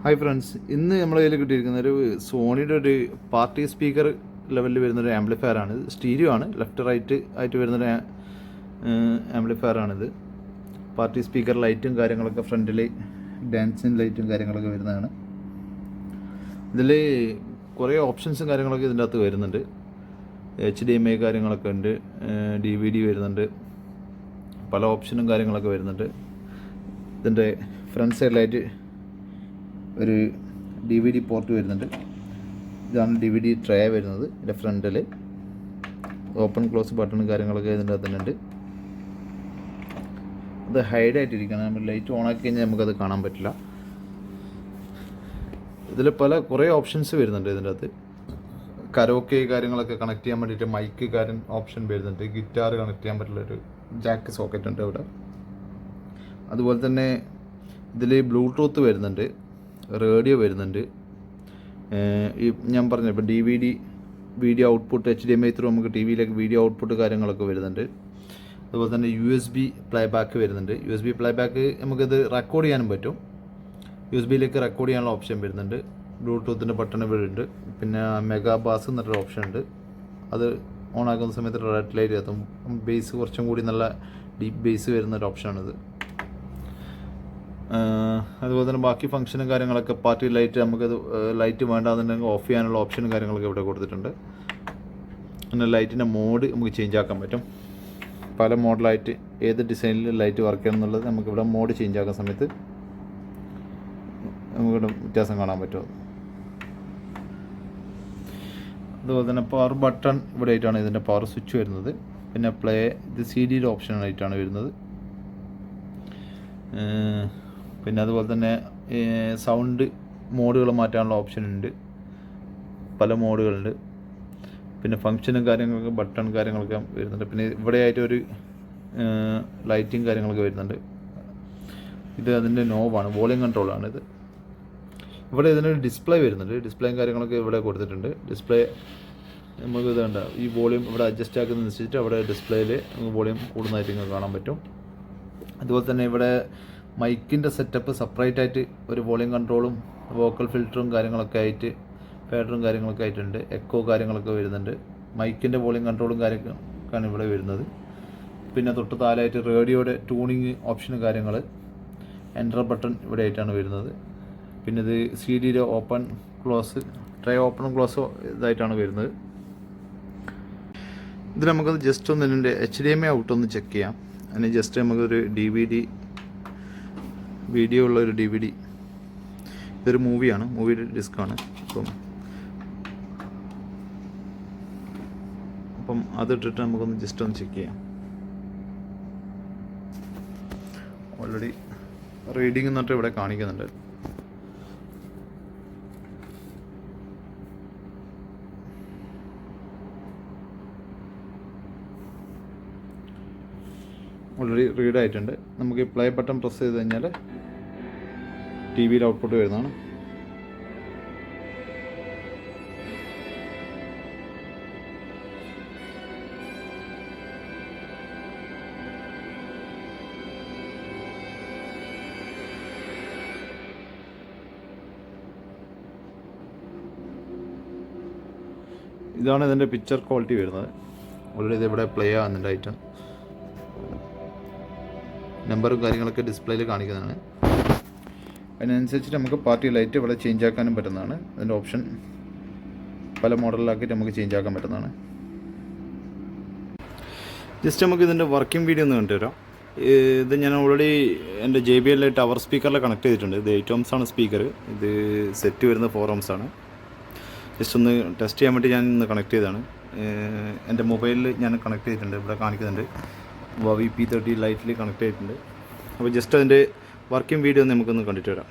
Hi friends, ഇന്ന് നമ്മളെ കയ്യിൽ കിട്ടിയിരിക്കുന്ന ഒരു സോണിയുടെ ഒരു പാർട്ടി സ്പീക്കർ ലെവലിൽ വരുന്നൊരു ആംപ്ലിഫയർ ആണ്. സ്റ്റീരിയോ ആണ്, ലെഫ്റ്റ് റൈറ്റ് ആയിട്ട് വരുന്നൊരു ആംപ്ലിഫയർ ആണിത്. പാർട്ടി സ്പീക്കർ ലൈറ്റും കാര്യങ്ങളൊക്കെ ഫ്രണ്ടിൽ ഡാൻസിങ് ലൈറ്റും കാര്യങ്ങളൊക്കെ വരുന്നതാണ്. ഇതിൽ കുറേ ഓപ്ഷൻസും കാര്യങ്ങളൊക്കെ ഇതിൻ്റെ അകത്ത് വരുന്നുണ്ട്. HDMI കാര്യങ്ങളൊക്കെ ഉണ്ട്, DVD വരുന്നുണ്ട്, പല ഓപ്ഷനും കാര്യങ്ങളൊക്കെ വരുന്നുണ്ട്. ഇതിൻ്റെ ഫ്രണ്ട് സൈഡിലായിട്ട് ഒരു DVD പോർട്ട് വരുന്നുണ്ട്. ഇതാണ് DVD ട്രേ വരുന്നത്. ഇതിൻ്റെ ഫ്രണ്ടിൽ ഓപ്പൺ ക്ലോസ് ബട്ടണും കാര്യങ്ങളൊക്കെ ഇതിൻ്റെ അകത്ത് തന്നെ ഉണ്ട്. അത് ഹൈഡായിട്ടിരിക്കണം, നമ്മൾ ലൈറ്റ് ഓൺ ആക്കി കഴിഞ്ഞാൽ നമുക്കത് കാണാൻ പറ്റില്ല. ഇതിൽ കുറേ ഓപ്ഷൻസ് വരുന്നുണ്ട്. ഇതിൻ്റെ അകത്ത് കരോക്കെ കാര്യങ്ങളൊക്കെ കണക്ട് ചെയ്യാൻ വേണ്ടിയിട്ട് മൈക്ക് ഓപ്ഷൻ വരുന്നുണ്ട്. ഗിറ്റാർ കണക്ട് ചെയ്യാൻ പറ്റുള്ളൊരു ജാക്ക് സോക്കറ്റ് ഉണ്ട് ഇവിടെ. അതുപോലെ തന്നെ ഇതിൽ ബ്ലൂടൂത്ത് വരുന്നുണ്ട്, റേഡിയോ വരുന്നുണ്ട്. ഈ ഞാൻ പറഞ്ഞു ഇപ്പോൾ DVD video output HDMI through നമുക്ക് TV യിലേക്ക് വീഡിയോ ഔട്ട്പുട്ട് കാര്യങ്ങളൊക്കെ വരുന്നുണ്ട്. അതുപോലെ തന്നെ USB പ്ലേബാക്ക് വരുന്നുണ്ട്. USB പ്ലേബാക്ക് നമുക്കിത് റെക്കോർഡ് ചെയ്യാനും പറ്റും. USB യിലേക്ക് റെക്കോർഡ് ചെയ്യാനുള്ള ഓപ്ഷൻ വരുന്നുണ്ട്. ബ്ലൂടൂത്തിൻ്റെ ബട്ടൺ വരുന്നുണ്ട്. പിന്നെ മെഗാ ബാസ് എന്നൊരു ഓപ്ഷൻ ഉണ്ട്. അത് ഓൺ ആക്കുന്ന സമയത്ത് റെഡ് ലൈറ്റ് എത്തും. ബേസ് കുറച്ചും കൂടി നല്ല ഡീപ്പ് ബേസ് വരുന്നൊരു ഓപ്ഷനാണിത്. അതുപോലെ തന്നെ ബാക്കി ഫംഗ്ഷനും കാര്യങ്ങളൊക്കെ പാർട്ടി ലൈറ്റ്, നമുക്കത് ലൈറ്റ് വേണ്ടാന്നുണ്ടെങ്കിൽ ഓഫ് ചെയ്യാനുള്ള ഓപ്ഷനും കാര്യങ്ങളൊക്കെ ഇവിടെ കൊടുത്തിട്ടുണ്ട്. പിന്നെ ലൈറ്റിൻ്റെ മോഡ് നമുക്ക് ചേഞ്ച് ആക്കാൻ പറ്റും. പല മോഡലായിട്ട് ഏത് ഡിസൈനിൽ ലൈറ്റ് വർക്ക് ചെയ്യണം എന്നുള്ളത് നമുക്കിവിടെ മോഡ് ചേഞ്ച് ആക്കുന്ന സമയത്ത് നമുക്കിവിടെ വ്യത്യാസം കാണാൻ പറ്റും. അതുപോലെ തന്നെ പവർ ബട്ടൺ ഇവിടെ ആയിട്ടാണ് ഇതിൻ്റെ പവർ സ്വിച്ച് വരുന്നത്. പിന്നെ ഇത് CD ഓപ്ഷനായിട്ടാണ് വരുന്നത്. പിന്നെ അതുപോലെ തന്നെ സൗണ്ട് മോഡുകൾ മാറ്റാനുള്ള ഓപ്ഷൻ ഉണ്ട്, പല മോഡുകളുണ്ട്. പിന്നെ ഫങ്ഷനും കാര്യങ്ങളൊക്കെ ബട്ടൺ കാര്യങ്ങളൊക്കെ വരുന്നുണ്ട്. പിന്നെ ഇവിടെ ആയിട്ടൊരു ലൈറ്റും കാര്യങ്ങളൊക്കെ വരുന്നുണ്ട്. ഇത് അതിൻ്റെ നോബാണ്, വോളിയം കൺട്രോളാണ് ഇത്. ഇവിടെ ഇതിനൊരു ഡിസ്പ്ലേ വരുന്നുണ്ട്. ഡിസ്പ്ലേയും കാര്യങ്ങളൊക്കെ ഇവിടെ കൊടുത്തിട്ടുണ്ട്. ഡിസ്പ്ലേ നമുക്ക് ഇത് കണ്ട ഈ വോളിയം ഇവിടെ അഡ്ജസ്റ്റ് ആക്കുന്നതനുസരിച്ചിട്ട് അവിടെ ഡിസ്പ്ലേയിൽ വോളിയം കൂടുന്നതായിട്ട് നിങ്ങൾക്ക് കാണാൻ പറ്റും. അതുപോലെ തന്നെ ഇവിടെ മൈക്കിൻ്റെ സെറ്റപ്പ് സെപ്പറേറ്റ് ആയിട്ട് ഒരു വോളിയം കൺട്രോളും വോക്കൽ ഫിൽറ്ററും കാര്യങ്ങളൊക്കെ ആയിട്ട് ഫേഡറും കാര്യങ്ങളൊക്കെ ആയിട്ടുണ്ട്. എക്കോ കാര്യങ്ങളൊക്കെ വരുന്നുണ്ട്. മൈക്കിൻ്റെ വോളിയം കൺട്രോളും കാര്യങ്ങളൊക്കെയാണ് ഇവിടെ വരുന്നത്. പിന്നെ തൊട്ട് താഴെയായിട്ട് റേഡിയോയുടെ ട്യൂണിങ് ഓപ്ഷനും കാര്യങ്ങൾ, എൻ്റർ ബട്ടൺ ഇവിടെ ആയിട്ടാണ് വരുന്നത്. പിന്നെ ഇത് CD open close tray open close ഇതായിട്ടാണ് വരുന്നത്. ഇത് നമുക്കത് ജസ്റ്റ് ഒന്ന് ഇതിൻ്റെ HDMI ഔട്ടൊന്ന് ചെക്ക് ചെയ്യാം. അതിന് ജസ്റ്റ് നമുക്കൊരു DVD വീഡിയോ ഉള്ളൊരു DVD, ഇതൊരു മൂവിയാണ്, മൂവിയുടെ ഡിസ്ക്കാണ്. അപ്പം അതിട്ടിട്ട് നമുക്കൊന്ന് ജസ്റ്റ് ഒന്ന് ചെക്ക് ചെയ്യാം. ഓൾറെഡി റീഡിംഗ് എന്നിട്ട് ഇവിടെ കാണിക്കുന്നുണ്ട്. ഓൾറെഡി റീഡ് ആയിട്ടുണ്ട്. നമുക്ക് ഈ പ്ലേ ബട്ടൺ പ്രസ് ചെയ്ത് കഴിഞ്ഞാൽ TV യിൽ ഔട്ട്പുട്ട് വരുന്നതാണ്. ഇതാണ് ഇതിൻ്റെ പിക്ചർ ക്വാളിറ്റി വരുന്നത്. ഓൾറെഡി ഇതിവിടെ പ്ലേ ആകുന്നുണ്ട്. ഐറ്റം നമ്പറും കാര്യങ്ങളൊക്കെ ഡിസ്പ്ലേയിൽ കാണിക്കുന്നതാണ്. അതിനനുസരിച്ചിട്ട് നമുക്ക് പാർട്ടി ലൈറ്റ് ഇവിടെ ചേഞ്ച് ആക്കാനും പറ്റുന്നതാണ്. അതിൻ്റെ ഓപ്ഷൻ പല മോഡലിലാക്കിയിട്ട് നമുക്ക് ചേഞ്ച് ആക്കാൻ പറ്റുന്നതാണ്. ജസ്റ്റ് നമുക്ക് ഇതിൻ്റെ വർക്കിംഗ് വീഡിയോ ഒന്ന് കണ്ടുവരാം. ഇത് ഞാൻ ഓൾറെഡി എൻ്റെ JBL ടവർ സ്പീക്കറിൽ കണക്ട് ചെയ്തിട്ടുണ്ട്. ഇത് 8 ohms ആണ് സ്പീക്കർ. ഇത് സെറ്റ് വരുന്നത് 4 ohms ആണ്. ജസ്റ്റ് ഒന്ന് ടെസ്റ്റ് ചെയ്യാൻ വേണ്ടി ഞാൻ ഇന്ന് കണക്ട് ചെയ്തതാണ്. എൻ്റെ മൊബൈലിൽ ഞാൻ കണക്ട് ചെയ്തിട്ടുണ്ട്. ഇവിടെ കാണിക്കുന്നുണ്ട് Huawei P30 ലൈറ്റിൽ കണക്ട് ചെയ്തിട്ടുണ്ട്. അപ്പോൾ ജസ്റ്റ് അതിൻ്റെ വർക്കിംഗ് വീഡിയോ നമുക്കൊന്ന് കണ്ടിട്ട് വരാം.